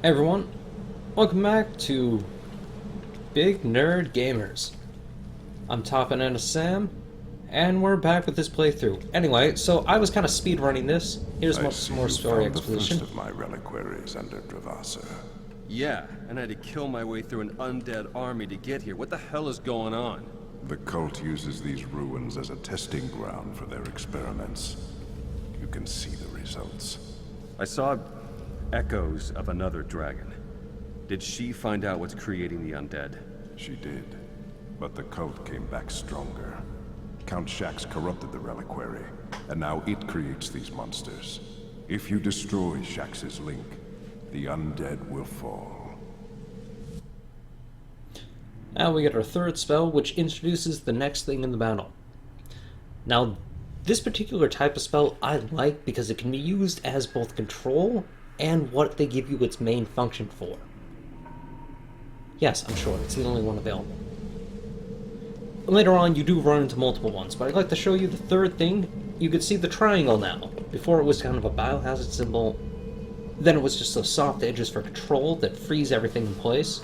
Hey everyone, welcome back to BigNerdGamers. I'm Toppin and Sam, and we're back with this playthrough. Anyway, so I was kind of speedrunning this. Here's some more story exposition. The first of my reliquaries under Dravasa. Yeah, and I had to kill my way through an undead army to get here. What the hell is going on? The cult uses these ruins as a testing ground for their experiments. You can see the results. I saw echoes of another dragon. Did she find out what's creating the undead? She did, but the cult came back stronger. Count Shax corrupted the reliquary, and now it creates these monsters. If you destroy Shax's link, the undead will fall. Now we get our third spell, which introduces the next thing in the battle. Now, this particular type of spell I like because it can be used as both control and what they give you its main function for. Yes, I'm sure, it's the only one available. Later on, you do run into multiple ones, but I'd like to show you the third thing. You can see the triangle now. Before it was kind of a biohazard symbol, then it was just those soft edges for control that freeze everything in place.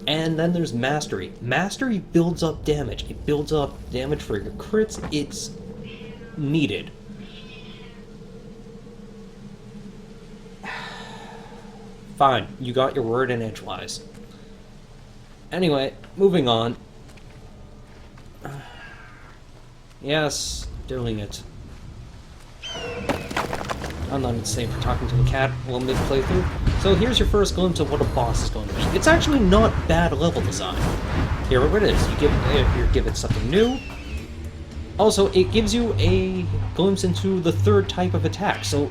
And then there's Mastery. Mastery builds up damage. It builds up damage for your crits. It's needed. Fine, you got your word in edgewise. Anyway, moving on. Yes, doing it. I'm not insane for talking to a cat while mid-playthrough. So here's your first glimpse of what a boss is going to be. It's actually not bad level design. Here it is. You give it something new. Also, it gives you a glimpse into the third type of attack. So,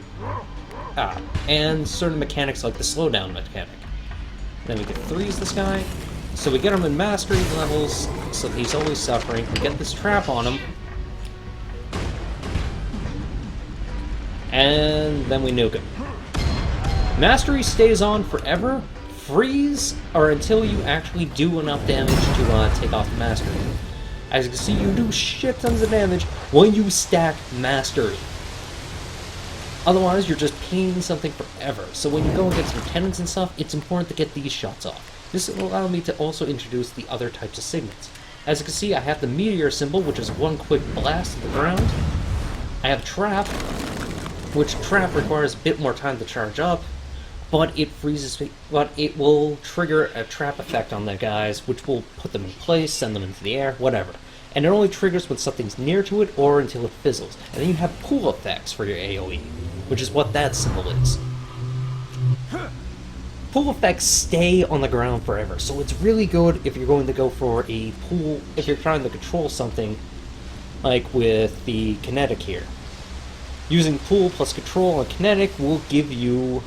and certain mechanics like the slowdown mechanic. Then we get freeze this guy. So we get him in mastery levels, so he's always suffering. We get this trap on him. And then we nuke him. Mastery stays on forever. Freeze, or until you actually do enough damage to take off the mastery. As you can see, you do shit tons of damage when you stack mastery. Otherwise, you're just painting something forever. So when you go against lieutenants and stuff, it's important to get these shots off. This will allow me to also introduce the other types of signets. As you can see, I have the meteor symbol, which is one quick blast to the ground. I have trap, which trap requires a bit more time to charge up, but it will trigger a trap effect on the guys, which will put them in place, send them into the air, whatever. And it only triggers when something's near to it or until it fizzles. And then you have pool effects for your AoE, which is what that symbol is. Pool effects stay on the ground forever, so it's really good if you're going to go for a pool, if you're trying to control something, like with the kinetic here. Using pool plus control and kinetic will give you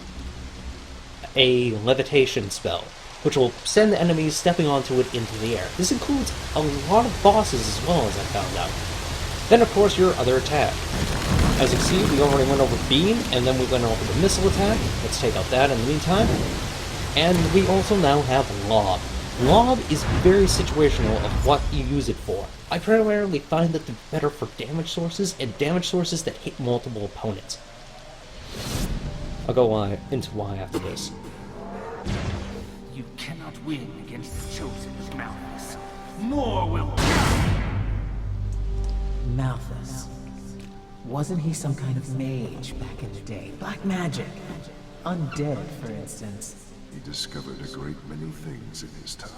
a levitation spell, which will send the enemies stepping onto it into the air. This includes a lot of bosses as well, as I found out. Then of course your other attack. As you can see, we already went over beam, and then we went over the missile attack. Let's take out that in the meantime. And we also now have lob. Lob is very situational of what you use it for. I primarily find that they're better for damage sources, and damage sources that hit multiple opponents. I'll go into why after this. You cannot win against the chosen of Malthus. More will Malthus. Wasn't he some kind of mage back in the day? Black magic. Undead, for instance. He discovered a great many things in his time,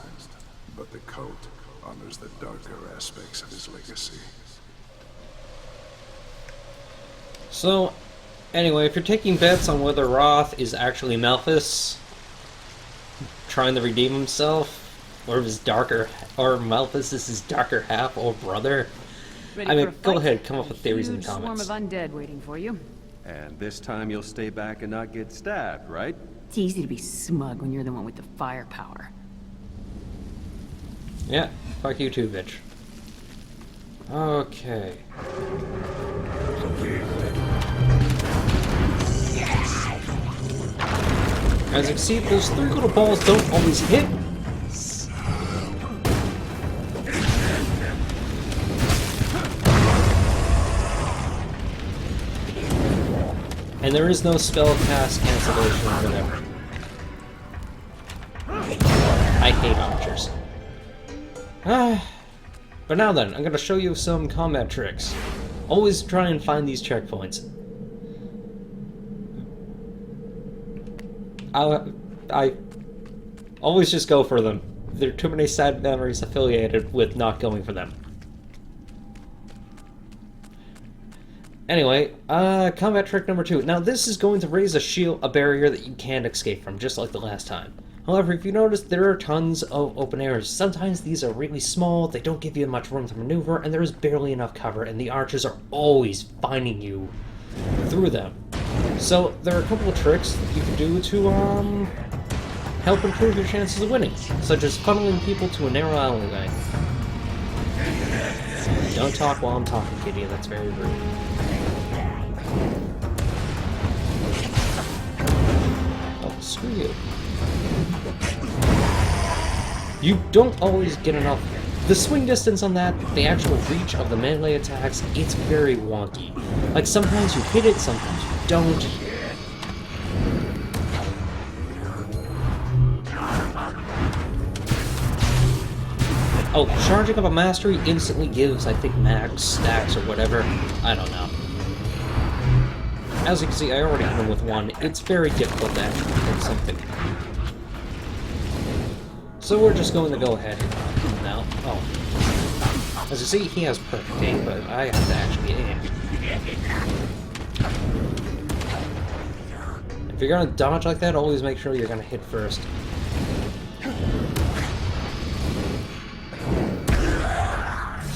but the cult honors the darker aspects of his legacy. So, anyway, if you're taking bets on whether Roth is actually Malthus trying to redeem himself, or Malthus is his darker half or brother, go ahead, come up with theories in the comments. Swarm of undead waiting for you. And this time you'll stay back and not get stabbed, right? It's easy to be smug when you're the one with the firepower. Yeah, fuck you too, bitch. Okay. As you can see, those three little balls don't always hit. And there is no spell cast cancellation or whatever. I hate archers. But now then, I'm gonna show you some combat tricks. Always try and find these checkpoints. I always just go for them. There are too many sad memories affiliated with not going for them. Anyway, combat trick number 2. Now this is going to raise a barrier that you can't escape from, just like the last time. However, if you notice, there are tons of open areas. Sometimes these are really small, they don't give you much room to maneuver, and there is barely enough cover, and the archers are always finding you through them. So, there are a couple of tricks that you can do to, help improve your chances of winning, such as funneling people to a narrow alleyway. Don't talk while I'm talking, Kitty, that's very rude. Oh, screw you. You don't always get enough. The swing distance on that, the actual reach of the melee attacks, it's very wonky. Like, sometimes you hit it, sometimes you don't. Oh, charging up a mastery instantly gives, I think, max stacks or whatever. I don't know. As you can see, I already hit him with one. It's very difficult to actually hit something. So we're just going to go ahead now. Oh. As you see, he has perfect aim, but I have to actually aim. If you're gonna dodge like that, always make sure you're gonna hit first.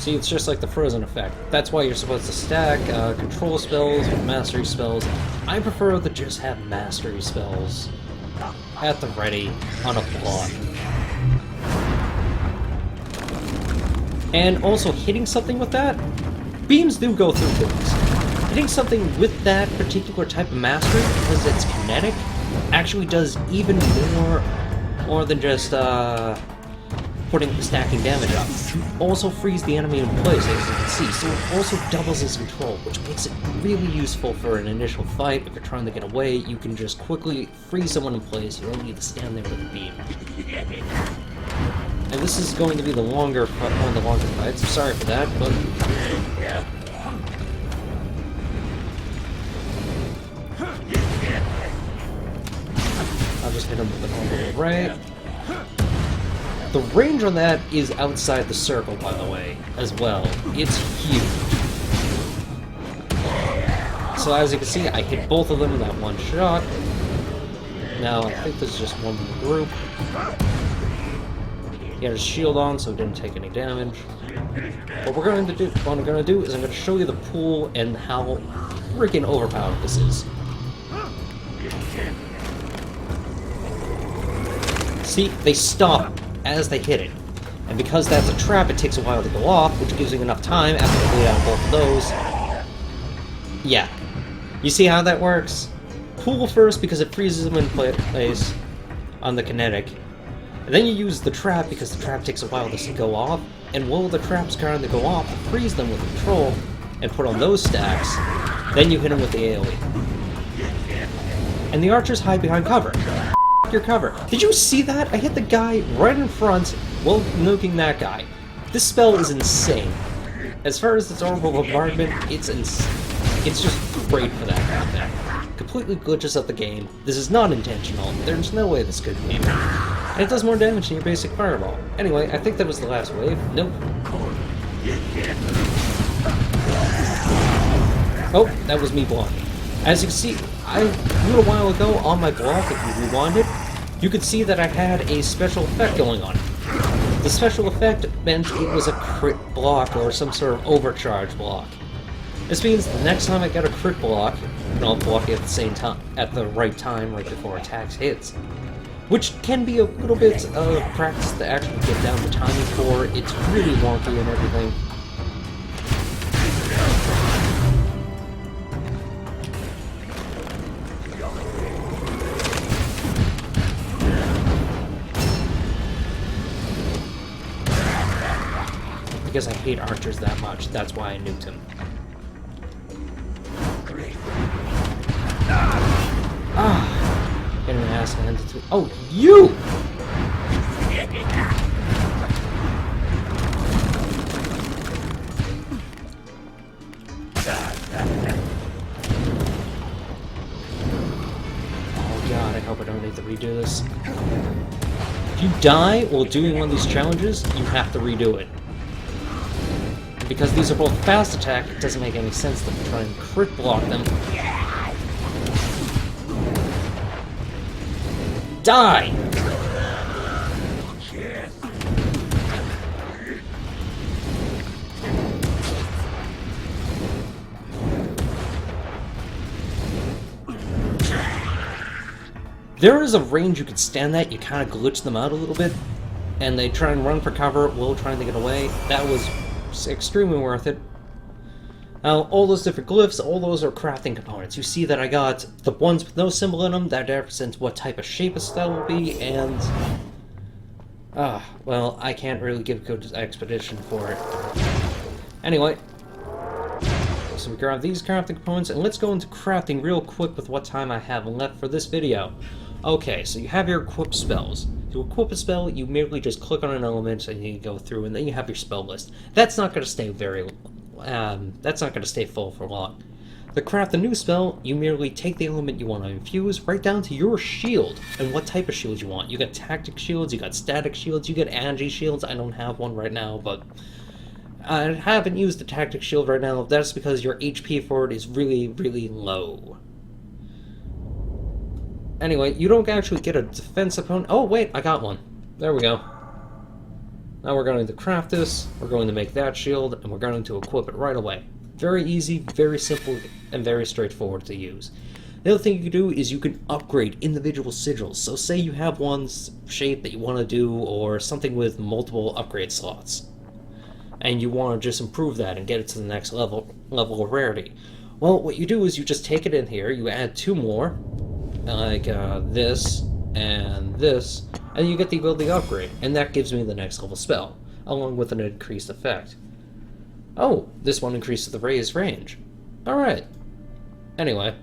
See, it's just like the frozen effect. That's why you're supposed to stack control spells with mastery spells. I prefer to just have mastery spells at the ready on a block. And also, hitting something with that, beams do go through things. Hitting something with that particular type of mastery, because it's kinetic, actually does even more than just stacking damage up. Also frees the enemy in place, as you can see, so it also doubles his control, which makes it really useful for an initial fight. If you're trying to get away, you can just quickly freeze someone in place, you don't need to stand there with a beam. And this is going to be one of the longer fights. I'm sorry for that, but yeah. I'll just hit him with an orbital ray. The range on that is outside the circle, by the way, as well. It's huge. So as you can see, I hit both of them in that one shot. Now, I think there's just one in the group. He had his shield on, so he didn't take any damage. What I'm going to do is I'm going to show you the pool and how freaking overpowered this is. See, they stop as they hit it. And because that's a trap, it takes a while to go off, which gives you enough time after you bleed out both of those. Yeah. You see how that works? Pool first because it freezes them in place on the kinetic. And then you use the trap because the trap takes a while to go off, and while the trap's trying to go off, freeze them with control, and put on those stacks, then you hit them with the AoE. And the archers hide behind cover. Your cover. Did you see that? I hit the guy right in front while nuking that guy. This spell is insane. As far as its orbital bombardment, it's just great for that kind of thing. Completely glitches up the game. This is not intentional. There's no way this could be. And it does more damage than your basic fireball. Anyway, I think that was the last wave. Nope. Oh, that was me blocking. As you can see, a little while ago on my block, if you rewind it, you could see that I had a special effect going on. The special effect meant it was a crit block or some sort of overcharge block. This means the next time I get a crit block, and I'll block it at the same time, at the right time, right before attacks hits. Which can be a little bit of practice to actually get down the timing for. It's really wonky and everything. Because I hate archers that much, that's why I nuked him. Ah! Getting an ass handed to— oh, you! hope I don't need to redo this. If you die while doing one of these challenges, you have to redo it. And because these are both fast attack, it doesn't make any sense to try and crit block them. Die! There is a range you can stand at, you kind of glitch them out a little bit, and they try and run for cover while trying to get away. That was extremely worth it. Now, all those different glyphs, all those are crafting components. You see that I got the ones with no symbol in them, that represents what type of shape a spell will be, and... well, I can't really give good expedition for it. Anyway, so we grab these crafting components, and let's go into crafting real quick with what time I have left for this video. Okay, so you have your equip spells. To equip a spell, you merely just click on an element and you go through, and then you have your spell list. That's not going to stay that's not going to stay full for long. To craft a new spell, you merely take the element you want to infuse right down to your shield and what type of shield you want. You got tactic shields, you got static shields, you got agi shields. I don't have one right now, but I haven't used a tactic shield right now. That's because your HP for it is really, really low. Anyway, you don't actually get a defense opponent. Oh, wait, I got one. There we go. Now we're going to craft this, we're going to make that shield, and we're going to equip it right away. Very easy, very simple, and very straightforward to use. The other thing you can do is you can upgrade individual sigils. So say you have one shape that you want to do, or something with multiple upgrade slots, and you want to just improve that and get it to the next level of rarity. Well, what you do is you just take it in here, you add 2 more, like this and this, and you get the ability to upgrade, and that gives me the next level spell, along with an increased effect. Oh, this one increases the raised range. Alright. Anyway,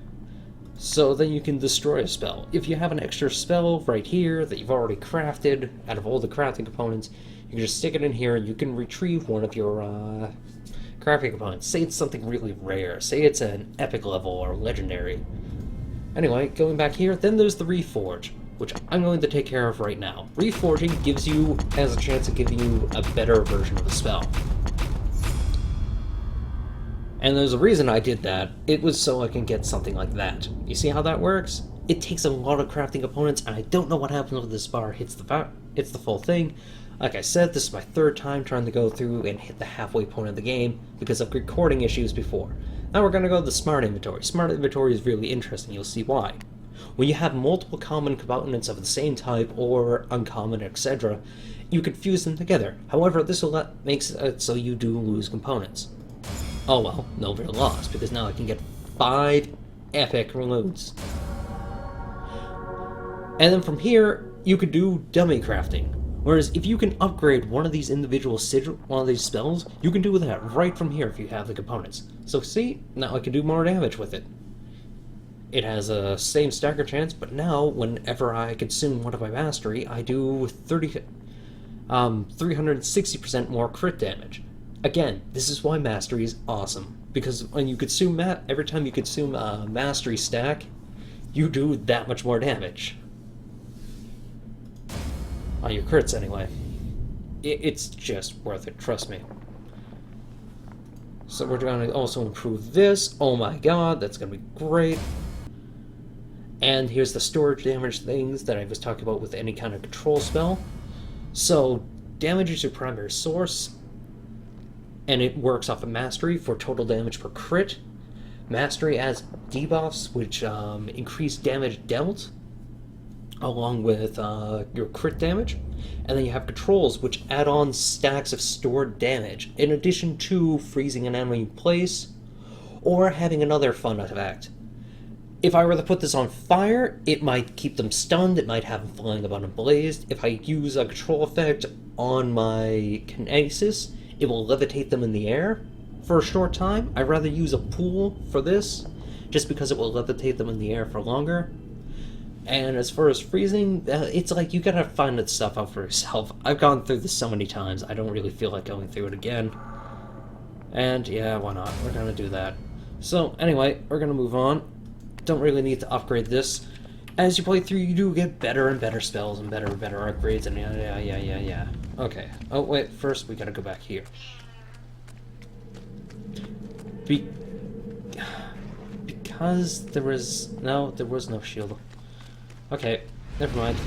so then you can destroy a spell. If you have an extra spell right here that you've already crafted out of all the crafting components, you can just stick it in here and you can retrieve one of your crafting components. Say it's something really rare. Say it's an epic level or legendary. Anyway, going back here, then there's the Reforge, which I'm going to take care of right now. Reforging has a chance of giving you a better version of the spell. And there's a reason I did that. It was so I can get something like that. You see how that works? It takes a lot of crafting components, and I don't know what happens when this bar hits the full thing. Like I said, this is my 3rd time trying to go through and hit the halfway point of the game because of recording issues before. Now we're going to go to the Smart Inventory. Smart Inventory is really interesting, you'll see why. When you have multiple common components of the same type, or uncommon, etc., you can fuse them together. However, this makes it so you do lose components. Oh well, no real loss, because now I can get 5 epic loots. And then from here, you could do dummy crafting. Whereas if you can upgrade one of these individual spells, you can do that right from here if you have the components. So see, now I can do more damage with it. It has a same stagger chance, but now whenever I consume one of my mastery, I do 360% more crit damage. Again, this is why mastery is awesome, because when you consume every time you consume a mastery stack, you do that much more damage. On your crits, anyway. It's just worth it, trust me. So we're going to also improve this. Oh my god, that's going to be great. And here's the storage damage things that I was talking about with any kind of control spell. So, damage is your primary source, and it works off of mastery for total damage per crit. Mastery adds debuffs, which increase damage dealt, along with your crit damage. And then you have controls, which add on stacks of stored damage, in addition to freezing an enemy in place, or having another fun effect. If I were to put this on fire, it might keep them stunned, it might have them flying about and blazed. If I use a control effect on my kinesis, it will levitate them in the air for a short time. I'd rather use a pool for this, just because it will levitate them in the air for longer. And as far as freezing, it's like you gotta find that stuff out for yourself. I've gone through this so many times, I don't really feel like going through it again. And yeah, why not? We're gonna do that. So anyway, we're gonna move on. Don't really need to upgrade this. as you play through, you do get better and better spells and better upgrades, and yeah. Okay. Oh, wait, first we gotta go back here. Because there was no shield. Okay, never mind.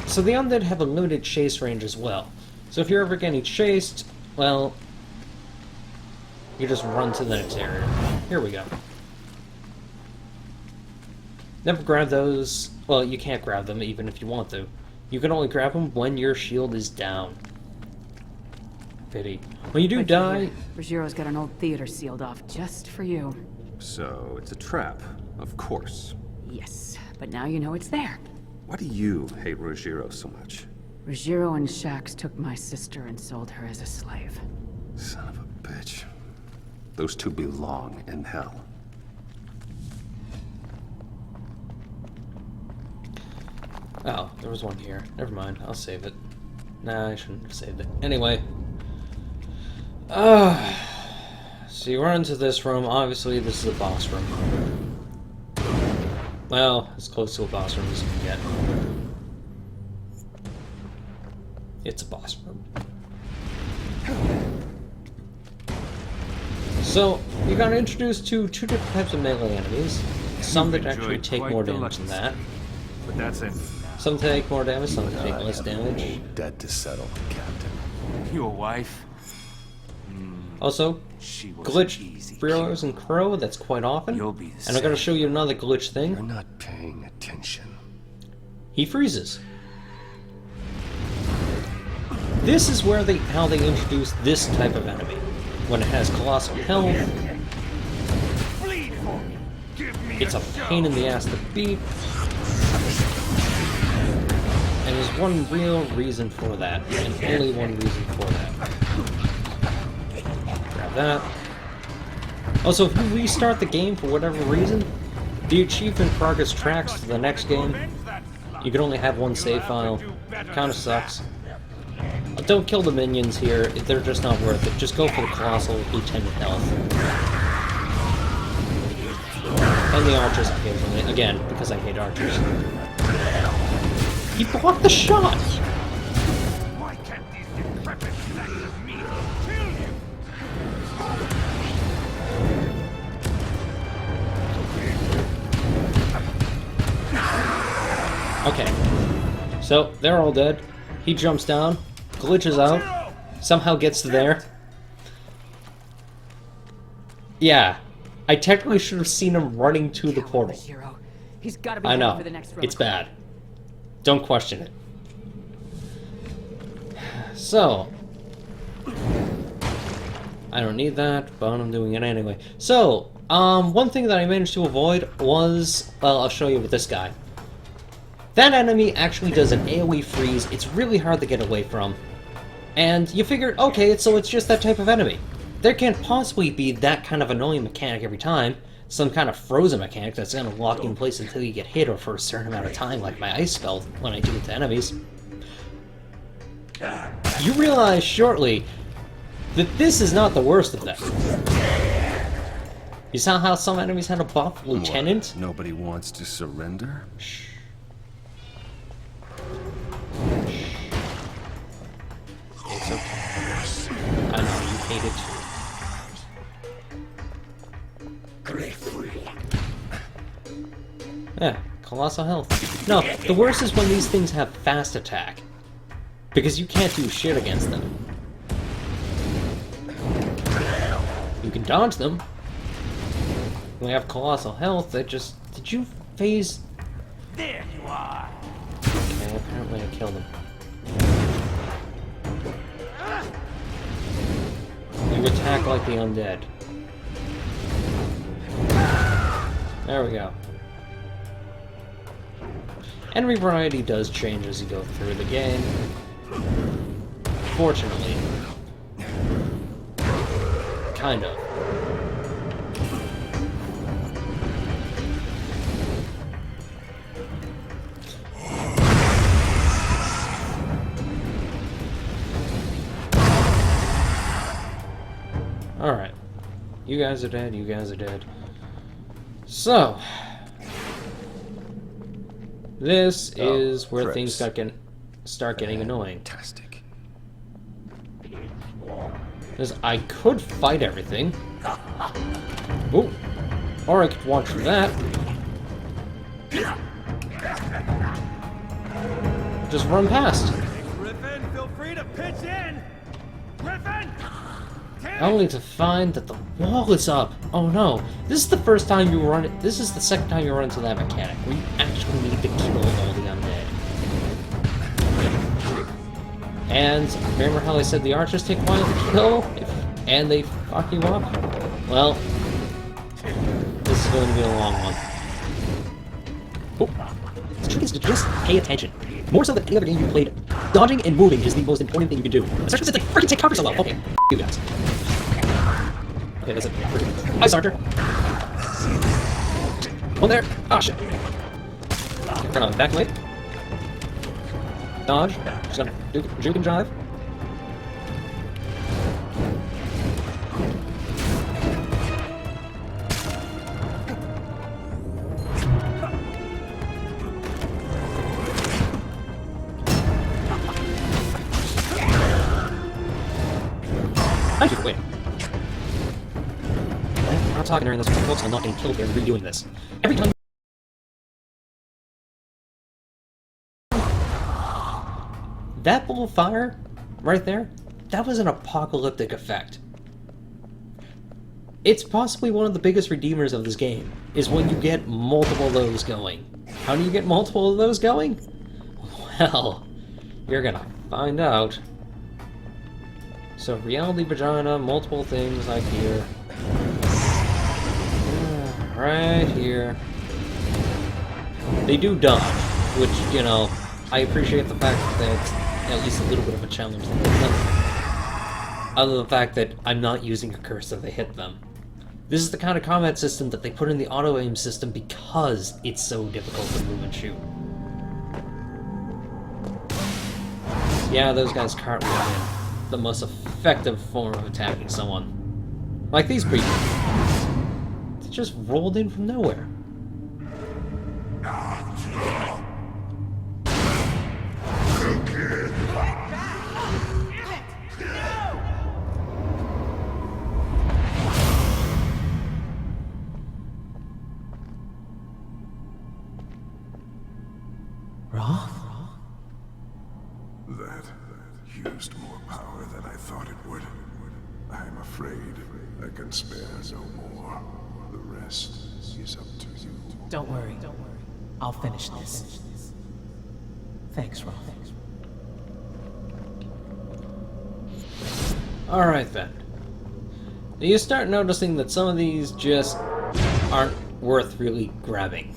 So the undead have a limited chase range as well. So if you're ever getting chased, well, you just run to the next area. Here we go. Never grab those. Well, you can't grab them even if you want to. You can only grab them when your shield is down. Pity. When you do die... Rogero's got an old theater sealed off just for you. So, it's a trap, of course. Yes, but now you know it's there. Why do you hate Rogero so much? Rogero and Shax took my sister and sold her as a slave. Son of a bitch. Those two belong in hell. Oh, there was one here. Never mind, I'll save it. Nah, I shouldn't have saved it. Anyway. So you run into this room. Obviously, this is a boss room. Well, as close to a boss room as you can get. It's a boss room. So, you got introduced to two different types of melee enemies. Some that actually take more damage than that. But that's it. Some take more damage, some take less damage. Old debt to settle, Captain. Your wife? Also, She was glitch an easy Freelers and Crow, that's quite often. You'll be the And I'm going to show you another glitch You're thing. not paying attention. He freezes. This is where how they introduce this type of enemy. When it has colossal health, Bleed for me. Give me it's a pain in the ass to beat. And there's one real reason for that, and only one reason for that. Grab that. Also, if you restart the game for whatever reason, the achievement progress tracks to the next game. You can only have one save file. Kinda sucks. Don't kill the minions here, they're just not worth it. Just go for the Colossal Lieutenant health. And the archers occasionally. Again, because I hate archers. He blocked the shot! Why can't these decrepit sacks of meat kill you? Okay. So, they're all dead. He jumps down, glitches out, somehow gets to there. Yeah. I technically should have seen him running to the portal. Rogero. He's got to be I ready know. for the next It's roller bad. Don't question it. So. I don't need that, but I'm doing it anyway. So, one thing that I managed to avoid was... Well, I'll show you with this guy. That enemy actually does an AoE freeze. It's really hard to get away from. And you figure, okay, so it's just that type of enemy. There can't possibly be that kind of annoying mechanic every time. Some kind of frozen mechanic that's gonna lock you in place until you get hit or for a certain amount of time, like my ice spell when I do it to enemies. You realize shortly that this is not the worst of them. You saw how some enemies had a buff lieutenant? What, nobody wants to surrender? Shh. It's okay. I know, you hate it too. Yeah, colossal health. No, the worst is when these things have fast attack. Because you can't do shit against them. You can dodge them. When they have colossal health, they just... Did you phase... There you are. Okay, apparently I killed him. You attack like the undead. There we go. Enemy variety does change as you go through the game. Fortunately. Kind of. Alright. You guys are dead, you guys are dead. So, this is where threats. things start getting annoying. Fantastic. Because I could fight everything. Ooh. Or I could watch for that. Just run past. Griffin, feel free to pitch in! Griffin! Only to find that the wall is up. Oh no. This is the first time you run it. This is the second time you run into that mechanic where you actually need to kill all the undead. And remember how I said the archers take a while to kill? And they fuck you up? Well, this is going to be a long one. Oh. The trick is to just pay attention. More so than any other game you've played, dodging and moving is the most important thing you can do. Especially since they freaking take cover so low. Okay, you guys. Okay, that's it. Hi, Sarger. Oh, there. Ah, shit. Okay, turn on back blade. Dodge. Just gonna juke and jive. Thank you for waiting. I'm not talking during this one, folks. I'm not getting killed here and redoing this. Every time. That ball of fire, right there, that was an apocalyptic effect. It's possibly one of the biggest redeemers of this game, is when you get multiple of those going. How do you get multiple of those going? Well, you're gonna find out. So, reality vagina, multiple things like here. Right here. They do dodge, which, you know, I appreciate the fact that at least a little bit of a challenge to hit them. Other than the fact that I'm not using a curse if they hit them. This is the kind of combat system that they put in the auto-aim system because it's so difficult to move and shoot. Yeah, those guys cartwheel in. The most effective form of attacking someone. Like these people. They just rolled in from nowhere. Roth? That used more power than I thought it would. I'm afraid I can spare no more. The rest is up to you. Don't worry. I'll finish this. Thanks, Roth. Alright then. You start noticing that some of these just aren't worth really grabbing.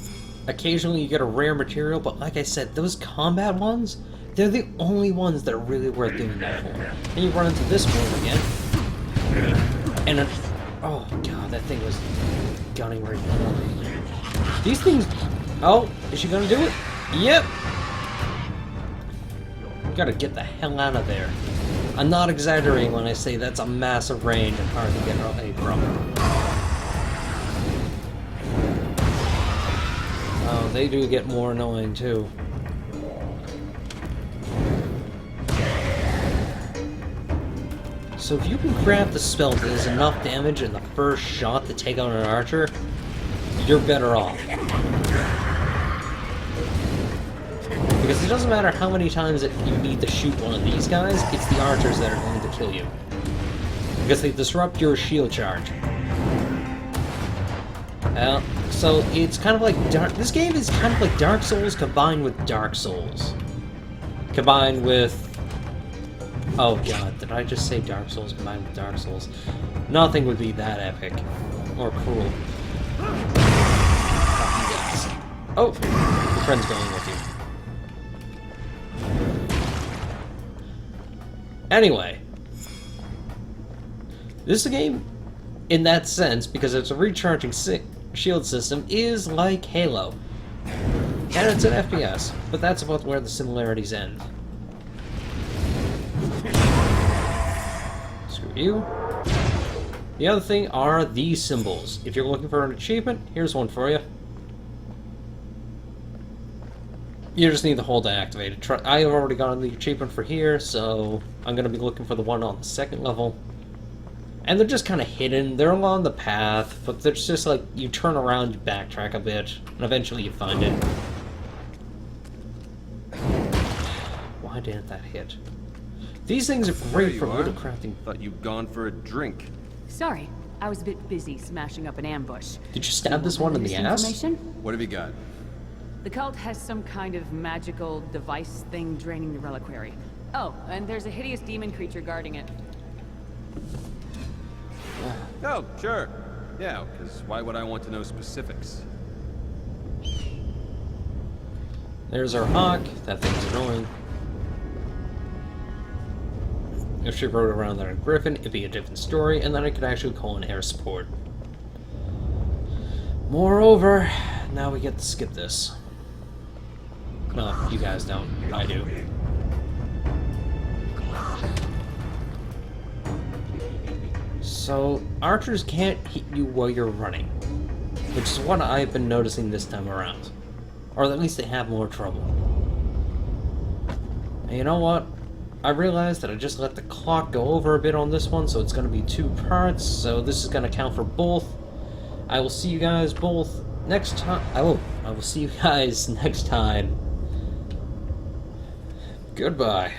Occasionally you get a rare material, but like I said, those combat ones, they're the only ones that are really worth doing that for. And you run into this one again. And oh god, that thing was gunning right now. These things... Oh, is she gonna do it? Yep! Gotta get the hell out of there. I'm not exaggerating when I say that's a massive range and hard to get away from. Oh, they do get more annoying too. So if you can craft the spell that does enough damage in the first shot to take out an archer, you're better off. Because it doesn't matter how many times that you need to shoot one of these guys, it's the archers that are going to kill you. Because they disrupt your shield charge. So it's kind of like this game is kind of like Dark Souls combined with Dark Souls. Combined with... Oh god, did I just say Dark Souls combined with Dark Souls? Nothing would be that epic. Or cruel. Oh, your friend's going with you. Anyway. This game, in that sense, because it's a recharging shield system, is like Halo. And it's an FPS, but that's about where the similarities end. Screw you. The other thing are these symbols. If you're looking for an achievement, here's one for you. You just need to hold to activate it. I have already gotten the achievement for here, so I'm going to be looking for the one on the second level. And they're just kind of hidden. They're along the path, but they're just like, you turn around, you backtrack a bit, and eventually you find it. Why didn't that hit? These things are great for little crafting. Thought you'd gone for a drink. Sorry, I was a bit busy smashing up an ambush. Did you stab this one in the ass? What have you got? The cult has some kind of magical device thing draining the reliquary. Oh, and there's a hideous demon creature guarding it. Oh, sure. Yeah, because why would I want to know specifics? There's our hawk. That thing's annoying. If she rode around on a griffin, it'd be a different story, and then I could actually call in air support. Moreover, now we get to skip this. No, you guys don't. I do. So, archers can't hit you while you're running, which is what I've been noticing this time around. Or at least they have more trouble. And you know what? I realized that I just let the clock go over a bit on this one, so it's going to be 2 parts, so this is going to count for both. I will see you guys both next time. I will see you guys next time. Goodbye.